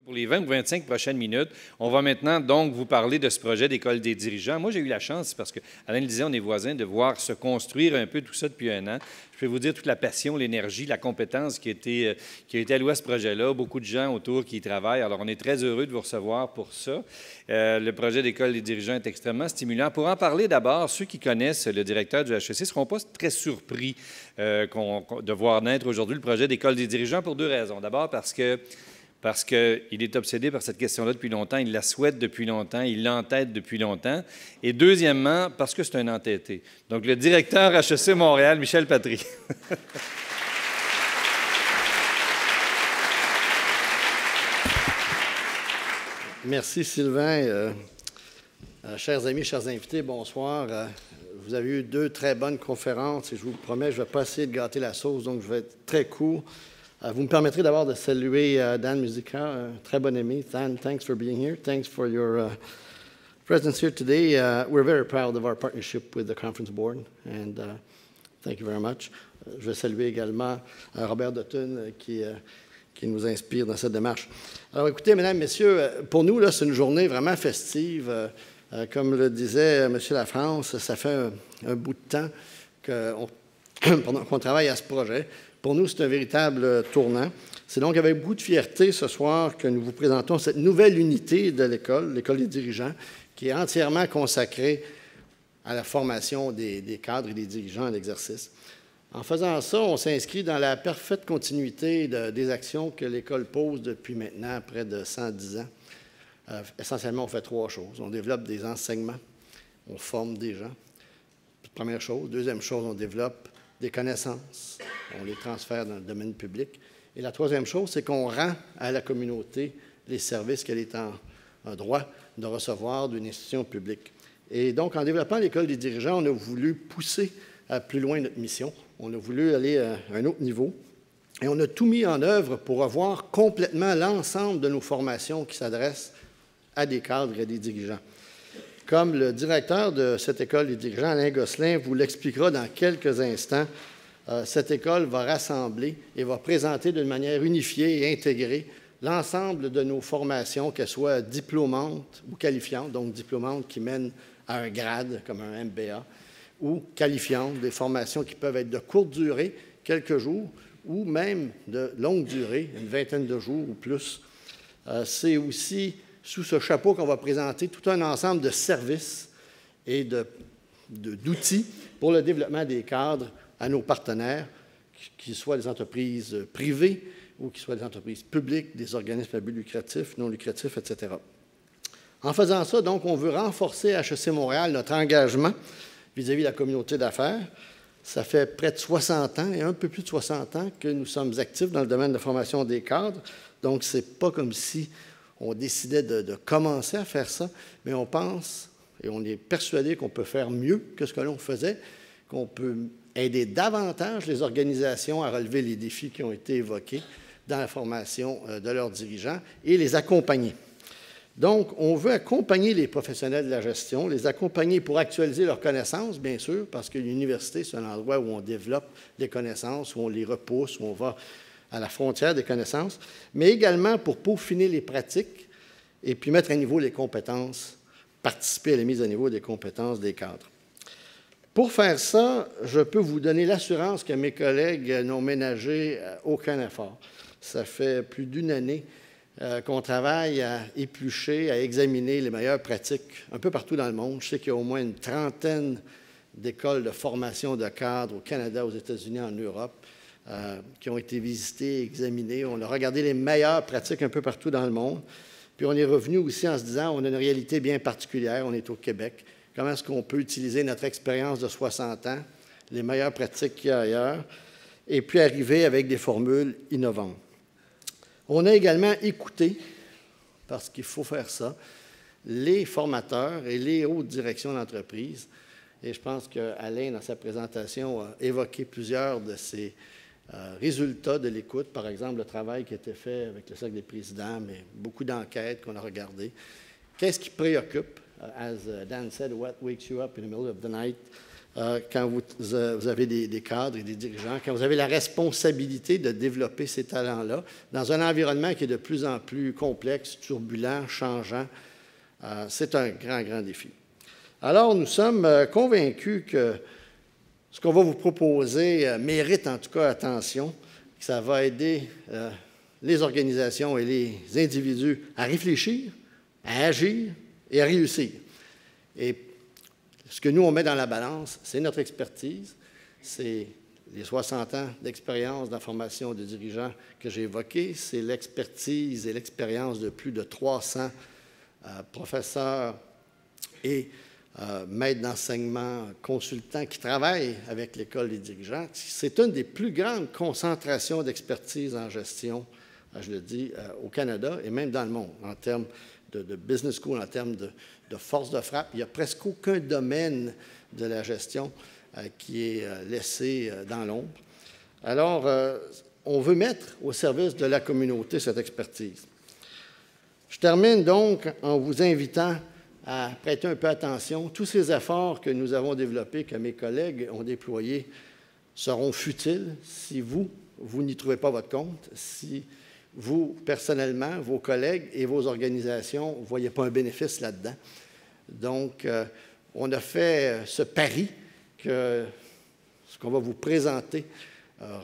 Pour les 20 ou 25 prochaines minutes, on va maintenant donc vous parler de ce projet d'école des dirigeants. Moi, j'ai eu la chance, parce que Alain le disait, on est voisins, de voir se construire un peu tout ça depuis un an. Je peux vous dire toute la passion, l'énergie, la compétence qui a été allouée à ce projet-là. Beaucoup de gens autour qui y travaillent. Alors, on est très heureux de vous recevoir pour ça. Le projet d'école des dirigeants est extrêmement stimulant. Pour en parler d'abord, ceux qui connaissent le directeur du HEC ne seront pas très surpris de voir naître aujourd'hui le projet d'école des dirigeants pour deux raisons. D'abord, parce qu'il est obsédé par cette question-là depuis longtemps, il la souhaite depuis longtemps, il l'entête depuis longtemps. Et deuxièmement, parce que c'est un entêté. Donc, le directeur HEC Montréal, Michel Patry. Merci, Sylvain. Chers amis, chers invités, bonsoir. Vous avez eu deux très bonnes conférences et je vous promets, je ne vais pas essayer de gâter la sauce, donc je vais être très court. Vous me permettrez d'abord de saluer Dan Musica, très bon ami. Dan, thanks for being here. Thanks for your presence here today. We're very proud of our partnership with the conference board, and thank you very much. Je vais saluer également Robert Dutton qui nous inspire dans cette démarche. Alors, écoutez, mesdames, messieurs, pour nous, là, c'est une journée vraiment festive. Comme le disait M. Lafrance, ça fait un bout de temps qu'on travaille à ce projet. Pour nous, c'est un véritable tournant. C'est donc avec beaucoup de fierté ce soir que nous vous présentons cette nouvelle unité de l'école des dirigeants, qui est entièrement consacrée à la formation des cadres et des dirigeants en exercice. En faisant ça, on s'inscrit dans la parfaite continuité des actions que l'école pose depuis maintenant près de 110 ans. Essentiellement, on fait trois choses. On développe des enseignements, on forme des gens. Première chose. Deuxième chose, on développe des connaissances, on les transfère dans le domaine public. Et la troisième chose, c'est qu'on rend à la communauté les services qu'elle est en droit de recevoir d'une institution publique. Et donc, en développant l'école des dirigeants, on a voulu pousser plus loin notre mission. On a voulu aller à un autre niveau. Et on a tout mis en œuvre pour revoir complètement l'ensemble de nos formations qui s'adressent à des cadres et à des dirigeants. Comme le directeur de cette école des dirigeants, Alain Gosselin, vous l'expliquera dans quelques instants, cette école va rassembler et va présenter d'une manière unifiée et intégrée l'ensemble de nos formations, qu'elles soient diplômantes ou qualifiantes, donc diplômantes qui mènent à un grade comme un MBA, ou qualifiantes, des formations qui peuvent être de courte durée, quelques jours, ou même de longue durée, une vingtaine de jours ou plus. C'est aussi sous ce chapeau qu'on va présenter tout un ensemble de services et d'outils pour le développement des cadres à nos partenaires, qu'ils soient des entreprises privées ou qu'ils soient des entreprises publiques, des organismes à but lucratif, non lucratifs, etc. En faisant ça, donc, on veut renforcer à HEC Montréal notre engagement vis-à-vis de la communauté d'affaires. Ça fait près de 60 ans et un peu plus de 60 ans que nous sommes actifs dans le domaine de la formation des cadres. Donc, ce n'est pas comme si on décidait de commencer à faire ça, mais on pense et on est persuadé qu'on peut faire mieux que ce que l'on faisait, qu'on peut aider davantage les organisations à relever les défis qui ont été évoqués dans la formation de leurs dirigeants et les accompagner. Donc, on veut accompagner les professionnels de la gestion, les accompagner pour actualiser leurs connaissances, bien sûr, parce que l'université, c'est un endroit où on développe les connaissances, où on les repousse, où on va à la frontière des connaissances, mais également pour peaufiner les pratiques et puis mettre à niveau les compétences, participer à la mise à niveau des compétences des cadres. Pour faire ça, je peux vous donner l'assurance que mes collègues n'ont ménagé aucun effort. Ça fait plus d'une année qu'on travaille à éplucher, à examiner les meilleures pratiques un peu partout dans le monde. Je sais qu'il y a au moins une trentaine d'écoles de formation de cadres au Canada, aux États-Unis, en Europe, qui ont été visitées, examinées. On a regardé les meilleures pratiques un peu partout dans le monde. Puis on est revenu aussi en se disant, on a une réalité bien particulière, on est au Québec. Comment est-ce qu'on peut utiliser notre expérience de 60 ans, les meilleures pratiques qu'il y a ailleurs, et puis arriver avec des formules innovantes. On a également écouté, parce qu'il faut faire ça, les formateurs et les hautes directions d'entreprise. Et je pense qu'Alain, dans sa présentation, a évoqué plusieurs de ces résultats de l'écoute. Par exemple, le travail qui a été fait avec le Cercle des présidents, mais beaucoup d'enquêtes qu'on a regardées. Qu'est-ce qui préoccupe? As Dan said, what wakes you up in the middle of the night? quand vous avez des cadres et des dirigeants, quand vous avez la responsabilité de développer ces talents-là dans un environnement qui est de plus en plus complexe, turbulent, changeant. C'est un grand, grand défi. Alors, nous sommes convaincus que ce qu'on va vous proposer mérite en tout cas attention, que ça va aider les organisations et les individus à réfléchir, à agir et à réussir. Et ce que nous, on met dans la balance, c'est notre expertise, c'est les 60 ans d'expérience dans la formation de dirigeants que j'ai évoqués, c'est l'expertise et l'expérience de plus de 300 professeurs et maîtres d'enseignement, consultants qui travaillent avec l'École des dirigeants. C'est une des plus grandes concentrations d'expertise en gestion, je le dis, au Canada et même dans le monde, en termes de business school, en termes de force de frappe. Il n'y a presque aucun domaine de la gestion qui est laissé dans l'ombre. Alors, on veut mettre au service de la communauté cette expertise. Je termine donc en vous invitant à prêter un peu attention. Tous ces efforts que nous avons développés, que mes collègues ont déployés, seront futiles si vous n'y trouvez pas votre compte, si vous, personnellement, vos collègues et vos organisations ne voyez pas un bénéfice là-dedans. Donc, on a fait ce pari que ce qu'on va vous présenter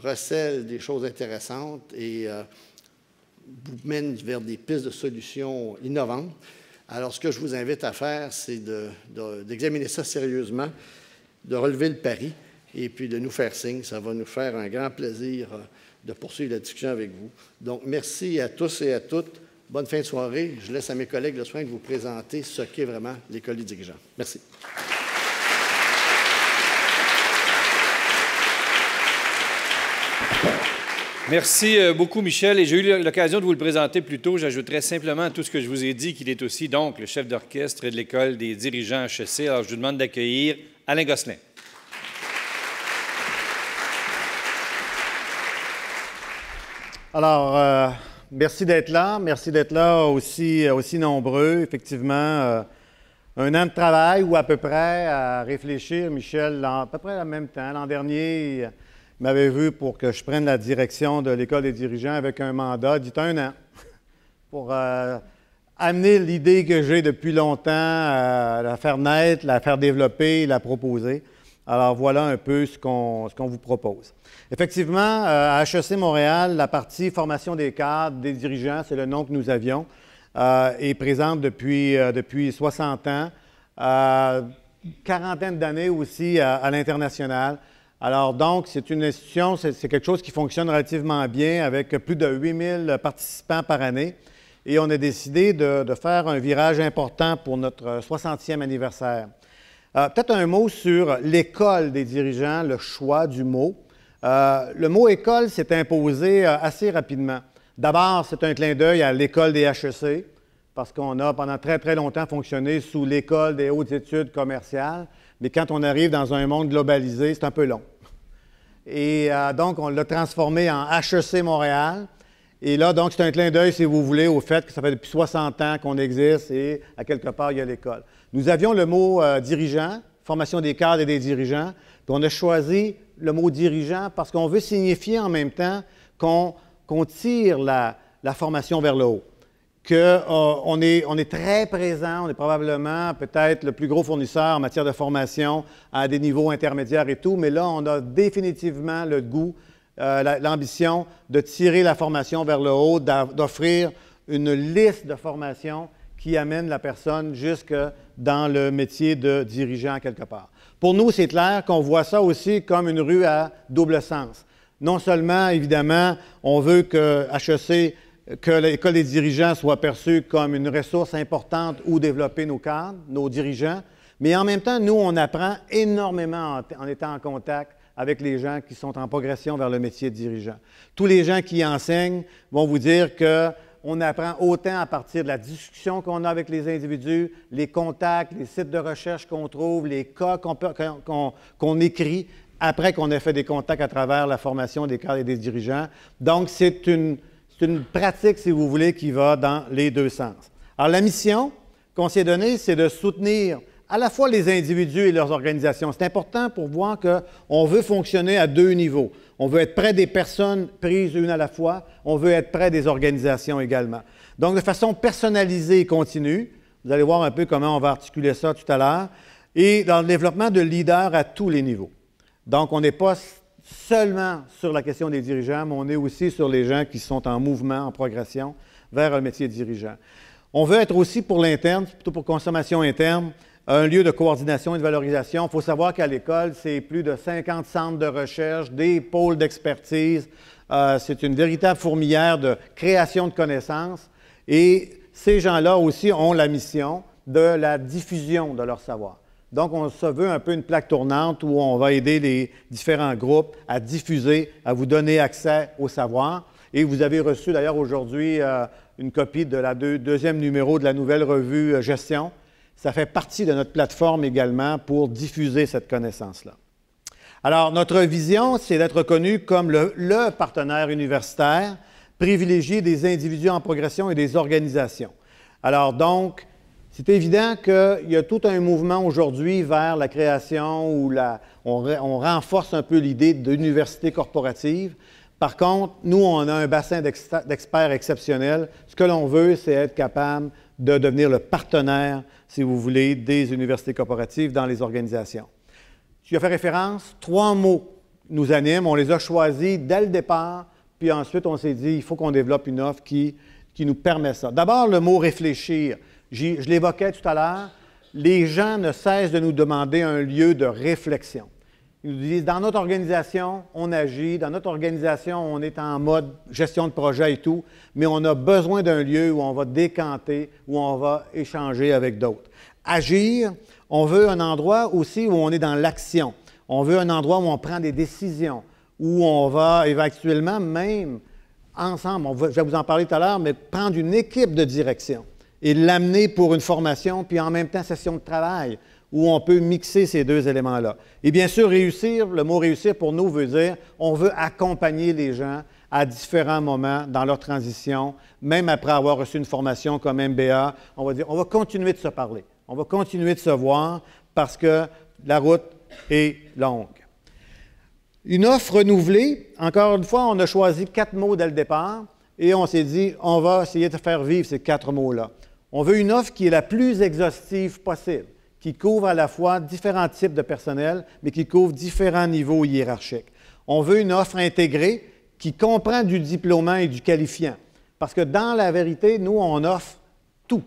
recèle des choses intéressantes et vous mène vers des pistes de solutions innovantes. Alors, ce que je vous invite à faire, c'est d'examiner ça sérieusement, de relever le pari et puis de nous faire signe. Ça va nous faire un grand plaisir de poursuivre la discussion avec vous. Donc, merci à tous et à toutes. Bonne fin de soirée. Je laisse à mes collègues le soin de vous présenter ce qu'est vraiment l'École des dirigeants. Merci. Merci beaucoup, Michel. Et j'ai eu l'occasion de vous le présenter plus tôt. J'ajouterai simplement à tout ce que je vous ai dit qu'il est aussi donc le chef d'orchestre de l'École des dirigeants HEC. Alors, je vous demande d'accueillir Alain Gosselin. Alors, merci d'être là. Merci d'être là aussi nombreux. Effectivement, un an de travail ou à peu près à réfléchir. Michel, à peu près en même temps. L'an dernier, il m'avait vu pour que je prenne la direction de l'École des dirigeants avec un mandat d'1 an pour amener l'idée que j'ai depuis longtemps, la faire naître, la faire développer, la proposer. Alors, voilà un peu ce qu'on vous propose. Effectivement, à HEC Montréal, la partie formation des cadres, des dirigeants, c'est le nom que nous avions, est présente depuis 60 ans, quarantaine d'années aussi à l'international. Alors donc, c'est une institution, c'est quelque chose qui fonctionne relativement bien avec plus de 8000 participants par année. Et on a décidé de faire un virage important pour notre 60e anniversaire. Peut-être un mot sur l'École des dirigeants, le choix du mot. Le mot « école » s'est imposé assez rapidement. D'abord, c'est un clin d'œil à l'École des HEC, parce qu'on a pendant très, très longtemps fonctionné sous l'École des hautes études commerciales, mais quand on arrive dans un monde globalisé, c'est un peu long. Et donc, on l'a transformé en HEC Montréal. Et là, donc, c'est un clin d'œil, si vous voulez, au fait que ça fait depuis 60 ans qu'on existe et à quelque part, il y a l'école. Nous avions le mot dirigeant, formation des cadres et des dirigeants, puis on a choisi le mot dirigeant parce qu'on veut signifier en même temps qu'on tire la formation vers le haut, qu'on est très présent, on est probablement peut-être le plus gros fournisseur en matière de formation à des niveaux intermédiaires et tout, mais là, on a définitivement le goût, l'ambition de tirer la formation vers le haut, d'offrir une liste de formations qui amène la personne jusque dans le métier de dirigeant quelque part. Pour nous, c'est clair qu'on voit ça aussi comme une rue à double sens. Non seulement, évidemment, on veut que HEC, que l'École des dirigeants soit perçue comme une ressource importante où développer nos cadres, nos dirigeants, mais en même temps, nous, on apprend énormément en étant en contact avec les gens qui sont en progression vers le métier de dirigeant. Tous les gens qui enseignent vont vous dire qu'on apprend autant à partir de la discussion qu'on a avec les individus, les contacts, les sites de recherche qu'on trouve, les cas qu'on écrit après qu'on ait fait des contacts à travers la formation des cadres et des dirigeants. Donc, c'est une pratique, si vous voulez, qui va dans les deux sens. Alors, la mission qu'on s'est donnée, c'est de soutenir à la fois les individus et leurs organisations. C'est important pour voir qu'on veut fonctionner à deux niveaux. On veut être près des personnes prises une à la fois, on veut être près des organisations également. Donc, de façon personnalisée et continue, vous allez voir un peu comment on va articuler ça tout à l'heure, et dans le développement de leaders à tous les niveaux. Donc, on n'est pas seulement sur la question des dirigeants, mais on est aussi sur les gens qui sont en mouvement, en progression vers un métier de dirigeant. On veut être aussi pour l'interne, plutôt pour consommation interne, un lieu de coordination et de valorisation. Il faut savoir qu'à l'école, c'est plus de 50 centres de recherche, des pôles d'expertise. C'est une véritable fourmilière de création de connaissances. Et ces gens-là aussi ont la mission de la diffusion de leur savoir. Donc, on se veut un peu une plaque tournante où on va aider les différents groupes à diffuser, à vous donner accès au savoir. Et vous avez reçu d'ailleurs aujourd'hui une copie de la deuxième numéro de la nouvelle revue Gestion. Ça fait partie de notre plateforme également pour diffuser cette connaissance-là. Alors, notre vision, c'est d'être reconnu comme le partenaire universitaire privilégié des individus en progression et des organisations. Alors donc, c'est évident qu'il y a tout un mouvement aujourd'hui vers la création où on renforce un peu l'idée d'université corporative. Par contre, nous, on a un bassin d'experts exceptionnels. Ce que l'on veut, c'est être capable de devenir le partenaire, si vous voulez, des universités corporatives dans les organisations. Tu as fait référence, 3 mots nous animent. On les a choisis dès le départ, puis ensuite, on s'est dit, il faut qu'on développe une offre qui nous permet ça. D'abord, le mot « réfléchir ». Je l'évoquais tout à l'heure. Les gens ne cessent de nous demander un lieu de réflexion. Ils nous disent, dans notre organisation, on agit, dans notre organisation, on est en mode gestion de projet et tout, mais on a besoin d'un lieu où on va décanter, où on va échanger avec d'autres. Agir, on veut un endroit aussi où on est dans l'action. On veut un endroit où on prend des décisions, où on va éventuellement même ensemble, je vais vous en parler tout à l'heure, mais prendre une équipe de direction et l'amener pour une formation, puis en même temps session de travail, où on peut mixer ces deux éléments-là. Et bien sûr, réussir, le mot « réussir » pour nous veut dire on veut accompagner les gens à différents moments dans leur transition, même après avoir reçu une formation comme MBA. On va dire on va continuer de se parler, on va continuer de se voir parce que la route est longue. Une offre renouvelée, encore une fois, on a choisi 4 mots dès le départ et on s'est dit on va essayer de faire vivre ces 4 mots-là. On veut une offre qui est la plus exhaustive possible, qui couvre à la fois différents types de personnel, mais qui couvre différents niveaux hiérarchiques. On veut une offre intégrée qui comprend du diplômant et du qualifiant. Parce que dans la vérité, nous, on offre tout.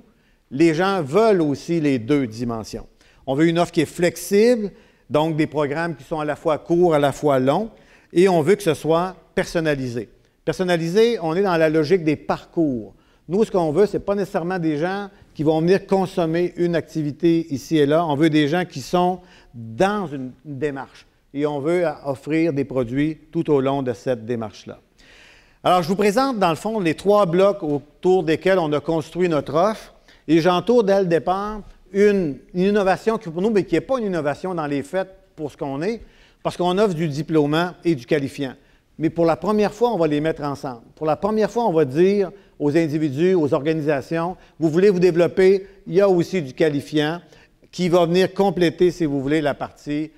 Les gens veulent aussi les 2 dimensions. On veut une offre qui est flexible, donc des programmes qui sont à la fois courts, à la fois longs, et on veut que ce soit personnalisé. Personnalisé, on est dans la logique des parcours. Nous, ce qu'on veut, ce n'est pas nécessairement des gens qui vont venir consommer une activité ici et là. On veut des gens qui sont dans une démarche et on veut offrir des produits tout au long de cette démarche-là. Alors, je vous présente, dans le fond, les 3 blocs autour desquels on a construit notre offre et j'entoure dès le départ une innovation qui, pour nous, mais qui n'est pas une innovation dans les faits pour ce qu'on est, parce qu'on offre du diplômant et du qualifiant. Mais pour la première fois, on va les mettre ensemble. Pour la première fois, on va dire aux individus, aux organisations, vous voulez vous développer, il y a aussi du qualifiant qui va venir compléter, si vous voulez, la partie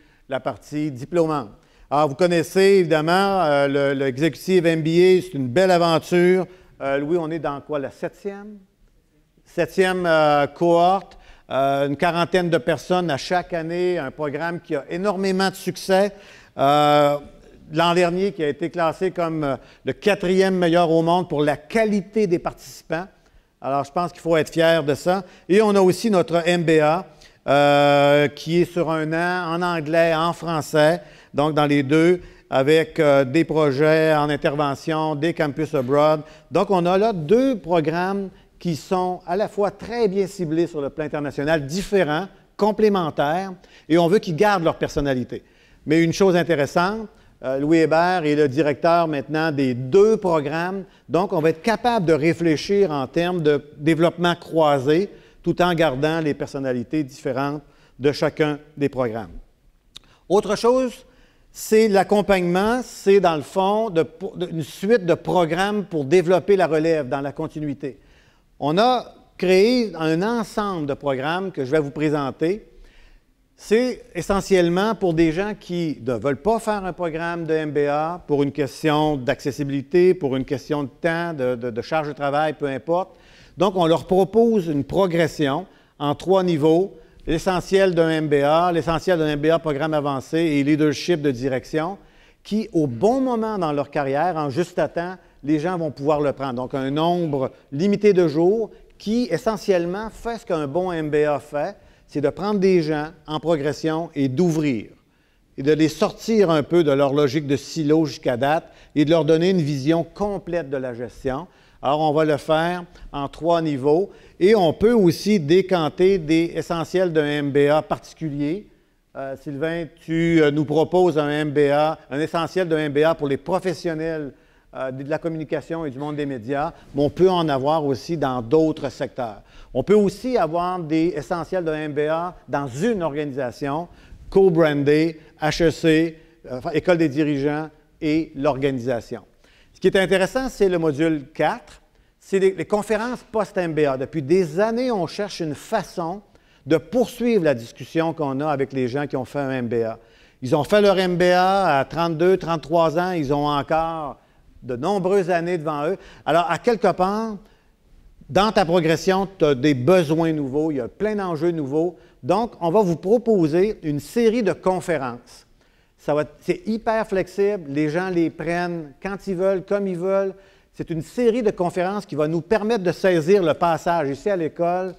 diplômante. Alors, vous connaissez évidemment l'exécutive MBA, c'est une belle aventure. Louis, on est dans quoi, la 7e? 7e cohorte, une quarantaine de personnes à chaque année, un programme qui a énormément de succès. L'an dernier, qui a été classé comme le 4e meilleur au monde pour la qualité des participants. Alors, je pense qu'il faut être fier de ça. Et on a aussi notre MBA, qui est sur 1 an, en anglais, en français, donc dans les 2, avec des projets en intervention, des campus abroad. Donc, on a là 2 programmes qui sont à la fois très bien ciblés sur le plan international, différents, complémentaires, et on veut qu'ils gardent leur personnalité. Mais une chose intéressante, Louis Hébert est le directeur maintenant des 2 programmes, donc on va être capable de réfléchir en termes de développement croisé tout en gardant les personnalités différentes de chacun des programmes. Autre chose, c'est l'accompagnement, c'est dans le fond une suite de programmes pour développer la relève dans la continuité. On a créé un ensemble de programmes que je vais vous présenter C'est essentiellement pour des gens qui ne veulent pas faire un programme de MBA pour une question d'accessibilité, pour une question de temps, de charge de travail, peu importe. Donc, on leur propose une progression en 3 niveaux, l'essentiel d'un MBA programme avancé et leadership de direction, qui, au bon moment dans leur carrière, en juste à temps, les gens vont pouvoir le prendre. Donc, un nombre limité de jours qui, essentiellement, fait ce qu'un bon MBA fait, c'est de prendre des gens en progression et d'ouvrir, et de les sortir un peu de leur logique de silo jusqu'à date et de leur donner une vision complète de la gestion. Alors, on va le faire en 3 niveaux et on peut aussi décanter des essentiels d'un MBA particulier. Sylvain, tu nous proposes un MBA, un essentiel d'un MBA pour les professionnels de la communication et du monde des médias, mais on peut en avoir aussi dans d'autres secteurs. On peut aussi avoir des essentiels d'un MBA dans une organisation, co-brandée, HEC, École des dirigeants et l'organisation. Ce qui est intéressant, c'est le module 4, c'est les conférences post-MBA. Depuis des années, on cherche une façon de poursuivre la discussion qu'on a avec les gens qui ont fait un MBA. Ils ont fait leur MBA à 32, 33 ans, ils ont encore de nombreuses années devant eux. Alors, à quelque part, dans ta progression, tu as des besoins nouveaux, il y a plein d'enjeux nouveaux. Donc, on va vous proposer une série de conférences. C'est hyper flexible, les gens les prennent quand ils veulent, comme ils veulent. C'est une série de conférences qui va nous permettre de saisir le passage. Ici à l'école,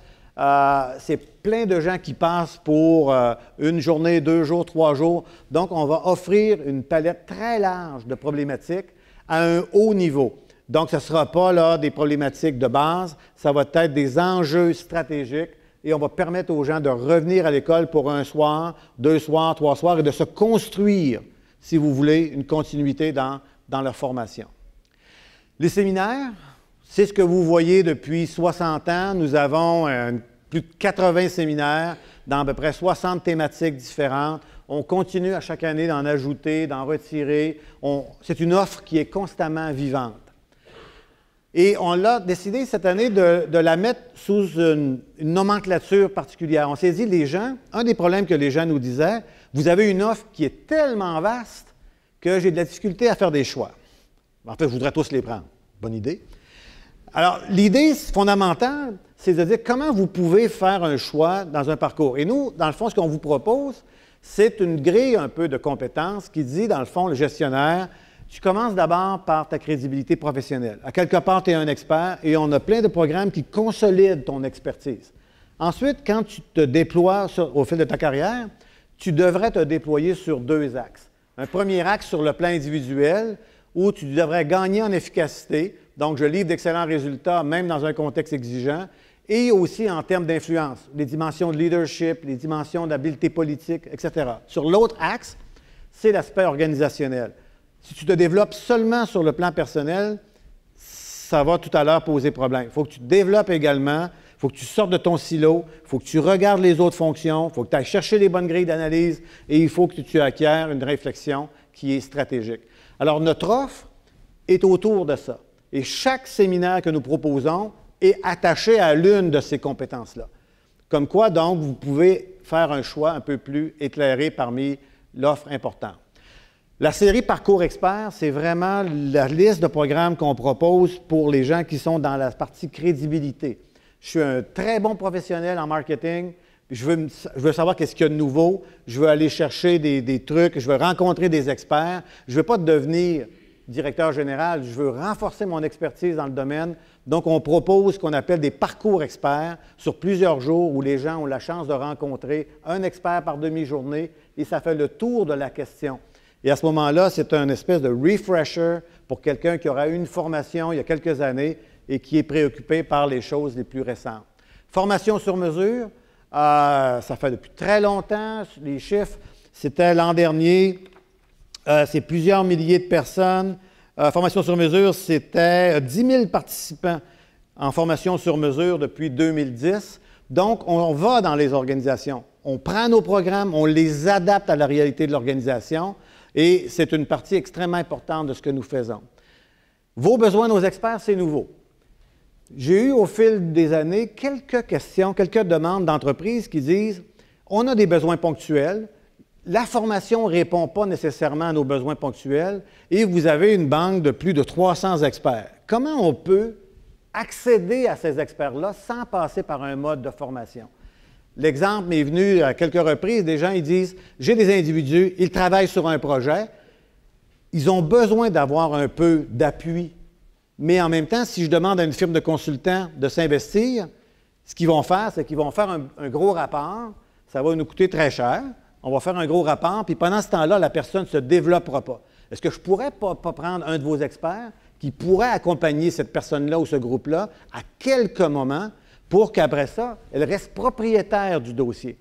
c'est plein de gens qui passent pour une journée, 2 jours, 3 jours. Donc, on va offrir une palette très large de problématiques à un haut niveau. Donc, ce ne sera pas là, des problématiques de base, ça va être des enjeux stratégiques et on va permettre aux gens de revenir à l'école pour 1 soir, 2 soirs, 3 soirs et de se construire, si vous voulez, une continuité dans leur formation. Les séminaires, c'est ce que vous voyez depuis 60 ans. Nous avons plus de 80 séminaires dans à peu près 60 thématiques différentes. On continue à chaque année d'en ajouter, d'en retirer. C'est une offre qui est constamment vivante. Et on l'a décidé cette année de la mettre sous une nomenclature particulière. On s'est dit, les gens, un des problèmes que les gens nous disaient, vous avez une offre qui est tellement vaste que j'ai de la difficulté à faire des choix. En fait, je voudrais tous les prendre. Bonne idée. Alors, l'idée fondamentale, c'est de dire comment vous pouvez faire un choix dans un parcours. Et nous, dans le fond, ce qu'on vous propose, c'est une grille un peu de compétences qui dit, dans le fond, le gestionnaire, tu commences d'abord par ta crédibilité professionnelle. À quelque part, tu es un expert et on a plein de programmes qui consolident ton expertise. Ensuite, quand tu te déploies au fil de ta carrière, tu devrais te déployer sur 2 axes. Un premier axe sur le plan individuel, où tu devrais gagner en efficacité, donc je livre d'excellents résultats, même dans un contexte exigeant, et aussi en termes d'influence, les dimensions de leadership, les dimensions d'habileté politique, etc. Sur l'autre axe, c'est l'aspect organisationnel. Si tu te développes seulement sur le plan personnel, ça va tout à l'heure poser problème. Il faut que tu te développes également, il faut que tu sortes de ton silo, il faut que tu regardes les autres fonctions, il faut que tu ailles chercher les bonnes grilles d'analyse et il faut que tu acquières une réflexion qui est stratégique. Alors, notre offre est autour de ça. Et chaque séminaire que nous proposons est attaché à l'une de ces compétences-là. Comme quoi, donc, vous pouvez faire un choix un peu plus éclairé parmi l'offre importante. La série Parcours Expert, c'est vraiment la liste de programmes qu'on propose pour les gens qui sont dans la partie crédibilité. Je suis un très bon professionnel en marketing, je veux savoir qu'est-ce qu'il y a de nouveau, je veux aller chercher des trucs, je veux rencontrer des experts, je ne veux pas devenir directeur général, je veux renforcer mon expertise dans le domaine. Donc, on propose ce qu'on appelle des parcours experts sur plusieurs jours où les gens ont la chance de rencontrer un expert par demi-journée et ça fait le tour de la question. Et à ce moment-là, c'est un espèce de refresher pour quelqu'un qui aura eu une formation il y a quelques années et qui est préoccupé par les choses les plus récentes. Formation sur mesure, ça fait depuis très longtemps, les chiffres, c'était l'an dernier, c'est plusieurs milliers de personnes. Formation sur mesure, c'était 10 000 participants en formation sur mesure depuis 2010. Donc, on va dans les organisations, on prend nos programmes, on les adapte à la réalité de l'organisation et c'est une partie extrêmement importante de ce que nous faisons. Vos besoins, nos experts, c'est nouveau. J'ai eu au fil des années quelques questions, quelques demandes d'entreprises qui disent « On a des besoins ponctuels. La formation ne répond pas nécessairement à nos besoins ponctuels et vous avez une banque de plus de 300 experts. Comment on peut accéder à ces experts-là sans passer par un mode de formation? L'exemple m'est venu à quelques reprises. Des gens ils disent « J'ai des individus, ils travaillent sur un projet, ils ont besoin d'avoir un peu d'appui. Mais en même temps, si je demande à une firme de consultants de s'investir, ce qu'ils vont faire, c'est qu'ils vont faire un gros rapport. Ça va nous coûter très cher. On va faire un gros rapport, puis pendant ce temps-là, la personne ne se développera pas. Est-ce que je ne pourrais pas prendre un de vos experts qui pourrait accompagner cette personne-là ou ce groupe-là à quelques moments pour qu'après ça, elle reste propriétaire du dossier?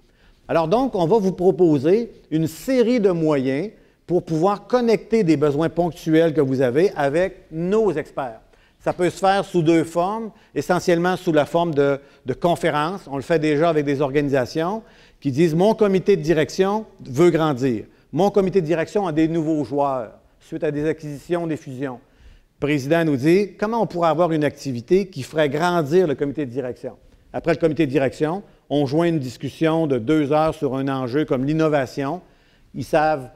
Alors donc, on va vous proposer une série de moyens pour pouvoir connecter des besoins ponctuels que vous avez avec nos experts. Ça peut se faire sous deux formes, essentiellement sous la forme de conférences. On le fait déjà avec des organisations qui disent « Mon comité de direction veut grandir. Mon comité de direction a des nouveaux joueurs suite à des acquisitions, des fusions. » Le président nous dit « Comment on pourrait avoir une activité qui ferait grandir le comité de direction? » Après le comité de direction, on joint une discussion de 2 heures sur un enjeu comme l'innovation. Ils savent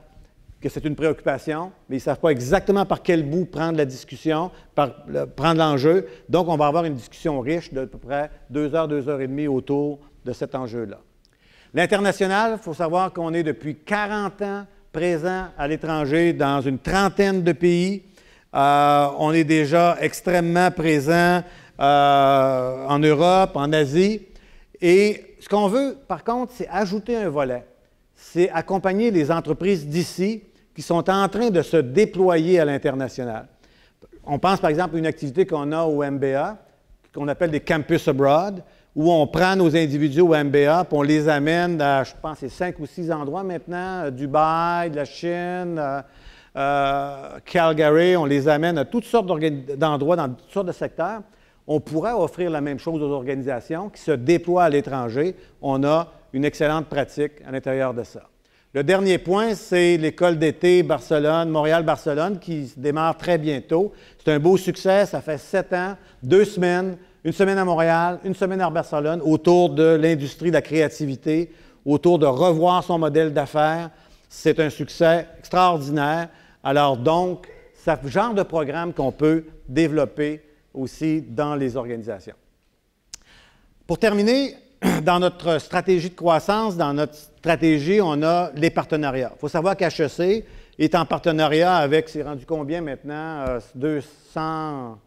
que c'est une préoccupation, mais ils ne savent pas exactement par quel bout prendre la discussion, prendre l'enjeu. Donc, on va avoir une discussion riche d'à peu près 2 heures, 2 heures et demie autour de cet enjeu-là. L'international, il faut savoir qu'on est depuis 40 ans présent à l'étranger dans une trentaine de pays. On est déjà extrêmement présent en Europe, en Asie. Et ce qu'on veut, par contre, c'est ajouter un volet. C'est accompagner les entreprises d'ici qui sont en train de se déployer à l'international. On pense par exemple à une activité qu'on a au MBA, qu'on appelle des Campus Abroad, où on prend nos individus au MBA et on les amène à, je pense, 5 ou 6 endroits maintenant, Dubaï, de la Chine, Calgary, on les amène à toutes sortes d'endroits, dans toutes sortes de secteurs. On pourrait offrir la même chose aux organisations qui se déploient à l'étranger. On a une excellente pratique à l'intérieur de ça. Le dernier point, c'est l'école d'été Barcelone, Montréal-Barcelone, qui démarre très bientôt. C'est un beau succès, ça fait 7 ans, 2 semaines, une semaine à Montréal, une semaine à Barcelone, autour de l'industrie de la créativité, autour de revoir son modèle d'affaires. C'est un succès extraordinaire. Alors donc, c'est le genre de programme qu'on peut développer aussi dans les organisations. Pour terminer, dans notre stratégie de croissance, dans notre stratégie, on a les partenariats. Il faut savoir qu'HEC est en partenariat avec, c'est rendu combien maintenant? 200,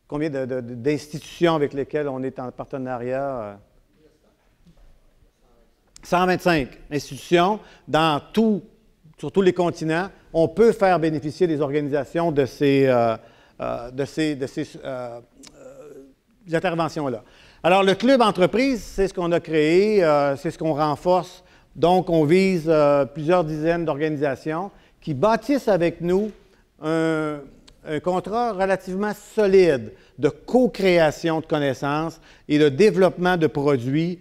combien d'institutions avec lesquelles on est en partenariat? 125 institutions sur tous les continents. On peut faire bénéficier des organisations de ces interventions-là. Alors, le club entreprise, c'est ce qu'on a créé, c'est ce qu'on renforce. Donc, on vise plusieurs dizaines d'organisations qui bâtissent avec nous un contrat relativement solide de co-création de connaissances et de développement de produits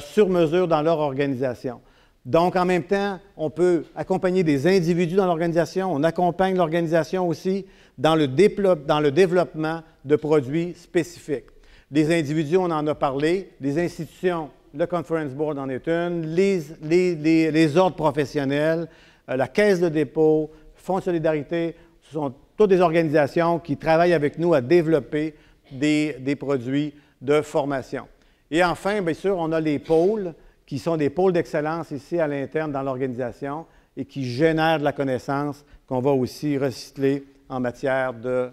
sur mesure dans leur organisation. Donc, en même temps, on peut accompagner des individus dans l'organisation, on accompagne l'organisation aussi dans le développement de produits spécifiques. Les individus, on en a parlé, les institutions, le Conference Board en est une, les ordres professionnels, la Caisse de dépôt, Fonds de solidarité, ce sont toutes des organisations qui travaillent avec nous à développer des produits de formation. Et enfin, bien sûr, on a les pôles, qui sont des pôles d'excellence ici à l'interne dans l'organisation et qui génèrent de la connaissance qu'on va aussi recycler en matière de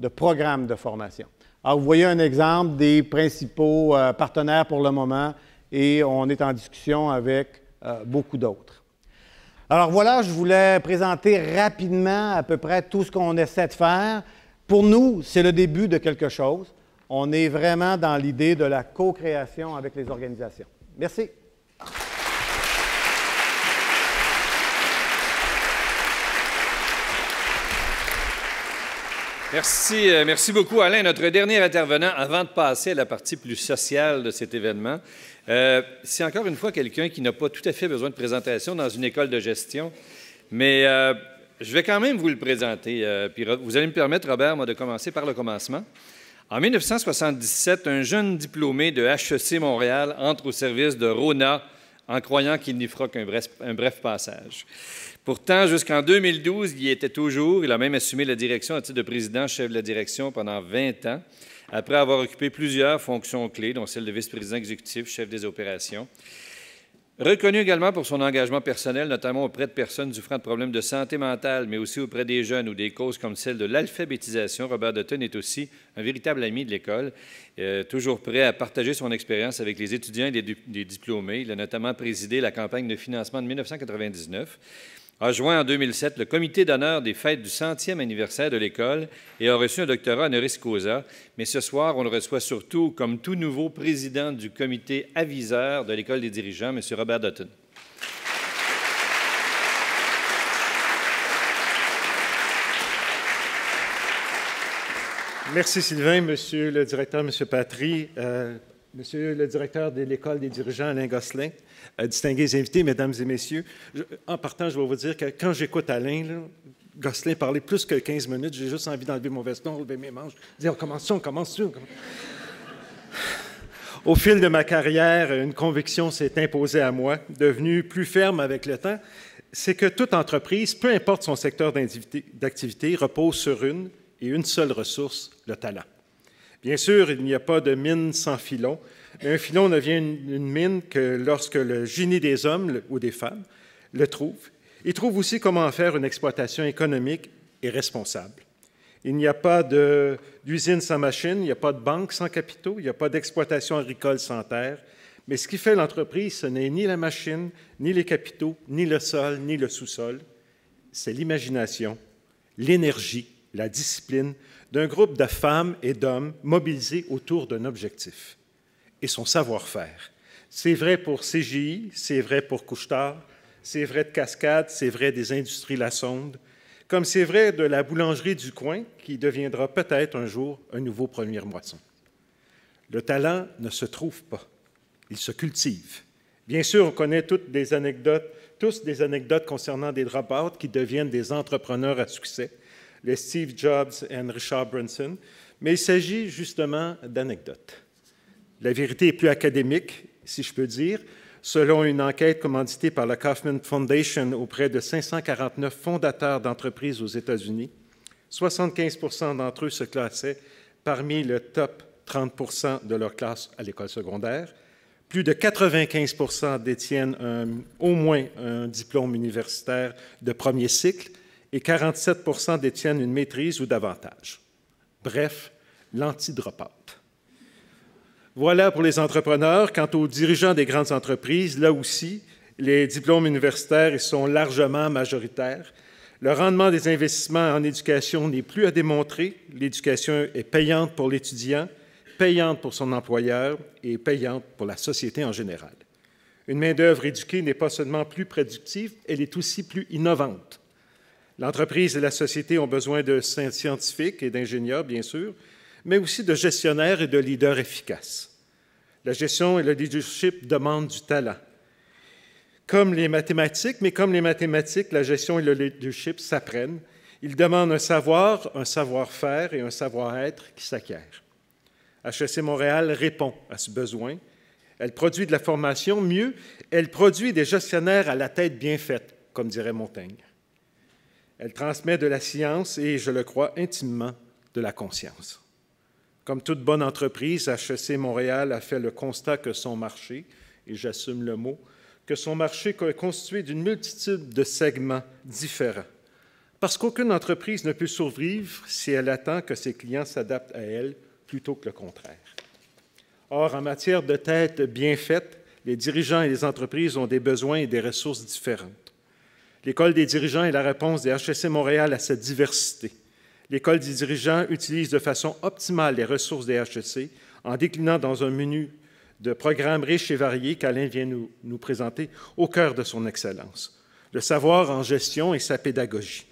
programmes de formation. Alors, vous voyez un exemple des principaux partenaires pour le moment et on est en discussion avec beaucoup d'autres. Alors voilà, je voulais présenter rapidement à peu près tout ce qu'on essaie de faire. Pour nous, c'est le début de quelque chose. On est vraiment dans l'idée de la co-création avec les organisations. Merci. Merci beaucoup, Alain. Notre dernier intervenant, avant de passer à la partie plus sociale de cet événement, c'est encore une fois quelqu'un qui n'a pas tout à fait besoin de présentation dans une école de gestion, mais je vais quand même vous le présenter. Puis vous allez me permettre, Robert, moi, de commencer par le commencement. En 1977, un jeune diplômé de HEC Montréal entre au service de Rona en croyant qu'il n'y fera qu'un bref passage. Pourtant, jusqu'en 2012, il y était toujours. Il a même assumé la direction à titre de président, chef de la direction pendant 20 ans, après avoir occupé plusieurs fonctions clés, dont celle de vice-président exécutif, chef des opérations. Reconnu également pour son engagement personnel, notamment auprès de personnes souffrant de problèmes de santé mentale, mais aussi auprès des jeunes ou des causes comme celle de l'alphabétisation, Robert Dutton est aussi un véritable ami de l'école, toujours prêt à partager son expérience avec les étudiants et les diplômés. Il a notamment présidé la campagne de financement de 1999, a joint en 2007 le comité d'honneur des fêtes du 100e anniversaire de l'école et a reçu un doctorat honoris causa. Mais ce soir, on le reçoit surtout comme tout nouveau président du comité aviseur de l'École des dirigeants, M. Robert Dutton. Merci Sylvain, Monsieur le directeur, Monsieur Patry, Monsieur le directeur de l'École des dirigeants, Alain Gosselin, distingués invités, Mesdames et Messieurs. En partant, je vais vous dire que quand j'écoute Alain, là, Gosselin parler plus que 15 minutes, j'ai juste envie d'enlever mon veston, lever mes manches, dire on commence-tu, on commence-tu. Au fil de ma carrière, une conviction s'est imposée à moi, devenue plus ferme avec le temps, c'est que toute entreprise, peu importe son secteur d'activité, repose sur une et une seule ressource, le talent. Bien sûr, il n'y a pas de mine sans filon. Un filon ne vient une mine que lorsque le génie des hommes ou des femmes le trouve. Il trouve aussi comment en faire une exploitation économique et responsable. Il n'y a pas d'usine sans machine, il n'y a pas de banque sans capitaux, il n'y a pas d'exploitation agricole sans terre. Mais ce qui fait l'entreprise, ce n'est ni la machine, ni les capitaux, ni le sol, ni le sous-sol. C'est l'imagination, l'énergie, la discipline d'un groupe de femmes et d'hommes mobilisés autour d'un objectif et son savoir-faire. C'est vrai pour CGI, c'est vrai pour Couche-Tard, c'est vrai de Cascade, c'est vrai des industries Lassonde, comme c'est vrai de la boulangerie du coin qui deviendra peut-être un jour un nouveau premier moisson. Le talent ne se trouve pas, il se cultive. Bien sûr, on connaît tous des anecdotes concernant des drop-outs qui deviennent des entrepreneurs à succès, les Steve Jobs et Richard Branson, mais il s'agit justement d'anecdotes. La vérité est plus académique, si je peux dire. Selon une enquête commanditée par la Kauffman Foundation auprès de 549 fondateurs d'entreprises aux États-Unis, 75 % d'entre eux se classaient parmi le top 30 % de leur classe à l'école secondaire. Plus de 95 % détiennent au moins un diplôme universitaire de premier cycle et 47 % détiennent une maîtrise ou davantage. Bref, l'anti-dropout. Voilà pour les entrepreneurs. Quant aux dirigeants des grandes entreprises, là aussi, les diplômes universitaires y sont largement majoritaires. Le rendement des investissements en éducation n'est plus à démontrer. L'éducation est payante pour l'étudiant, payante pour son employeur et payante pour la société en général. Une main-d'œuvre éduquée n'est pas seulement plus productive, elle est aussi plus innovante. L'entreprise et la société ont besoin de scientifiques et d'ingénieurs, bien sûr, mais aussi de gestionnaires et de leaders efficaces. La gestion et le leadership demandent du talent. Comme les mathématiques, la gestion et le leadership s'apprennent. Ils demandent un savoir, un savoir-faire et un savoir-être qui s'acquièrent. HEC Montréal répond à ce besoin. Elle produit de la formation, mieux, elle produit des gestionnaires à la tête bien faite, comme dirait Montaigne. Elle transmet de la science et, je le crois, intimement de la conscience. Comme toute bonne entreprise, HEC Montréal a fait le constat que son marché, et j'assume le mot, que son marché est constitué d'une multitude de segments différents. Parce qu'aucune entreprise ne peut survivre si elle attend que ses clients s'adaptent à elle plutôt que le contraire. Or, en matière de tête bien faite, les dirigeants et les entreprises ont des besoins et des ressources différentes. L'École des dirigeants est la réponse des HEC Montréal à cette diversité. L'École des dirigeants utilise de façon optimale les ressources des HEC en déclinant dans un menu de programmes riches et variés qu'Alain vient nous présenter au cœur de son excellence. Le savoir en gestion et sa pédagogie.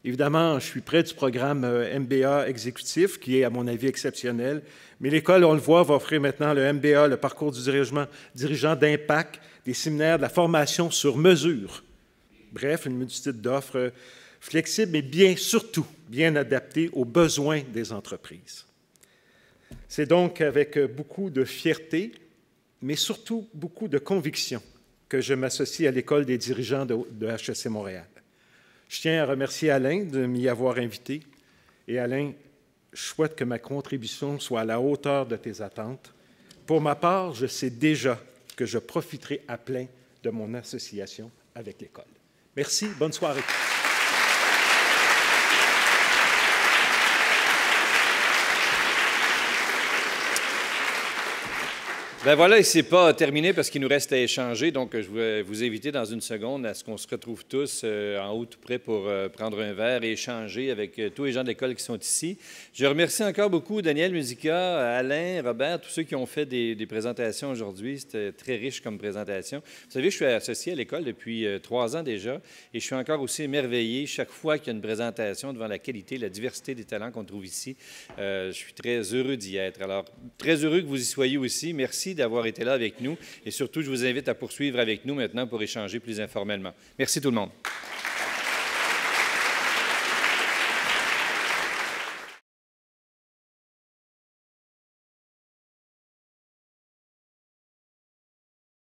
Évidemment, je suis près du programme MBA exécutif, qui est, à mon avis, exceptionnel, mais l'École, on le voit, va offrir maintenant le MBA, le parcours du dirigeant d'impact, des séminaires, de la formation sur mesure. Bref, une multitude d'offres flexibles, mais surtout bien adaptées aux besoins des entreprises. C'est donc avec beaucoup de fierté, mais surtout beaucoup de conviction, que je m'associe à l'École des dirigeants de HEC Montréal. Je tiens à remercier Alain de m'y avoir invité. Et Alain, je souhaite que ma contribution soit à la hauteur de tes attentes. Pour ma part, je sais déjà que je profiterai à plein de mon association avec l'École. Merci, bonne soirée. Ben voilà, et c'est pas terminé parce qu'il nous reste à échanger. Donc, je vais vous inviter dans une seconde à ce qu'on se retrouve tous en haut tout près pour prendre un verre et échanger avec tous les gens de l'école qui sont ici. Je remercie encore beaucoup Daniel Musica, Alain, Robert, tous ceux qui ont fait des présentations aujourd'hui. C'était très riche comme présentation. Vous savez, je suis associé à l'école depuis 3 ans déjà et je suis encore aussi émerveillé chaque fois qu'il y a une présentation devant la qualité, la diversité des talents qu'on trouve ici. Je suis très heureux d'y être. Alors, très heureux que vous y soyez aussi. Merci d'avoir été là avec nous et surtout, je vous invite à poursuivre avec nous maintenant pour échanger plus informellement. Merci tout le monde.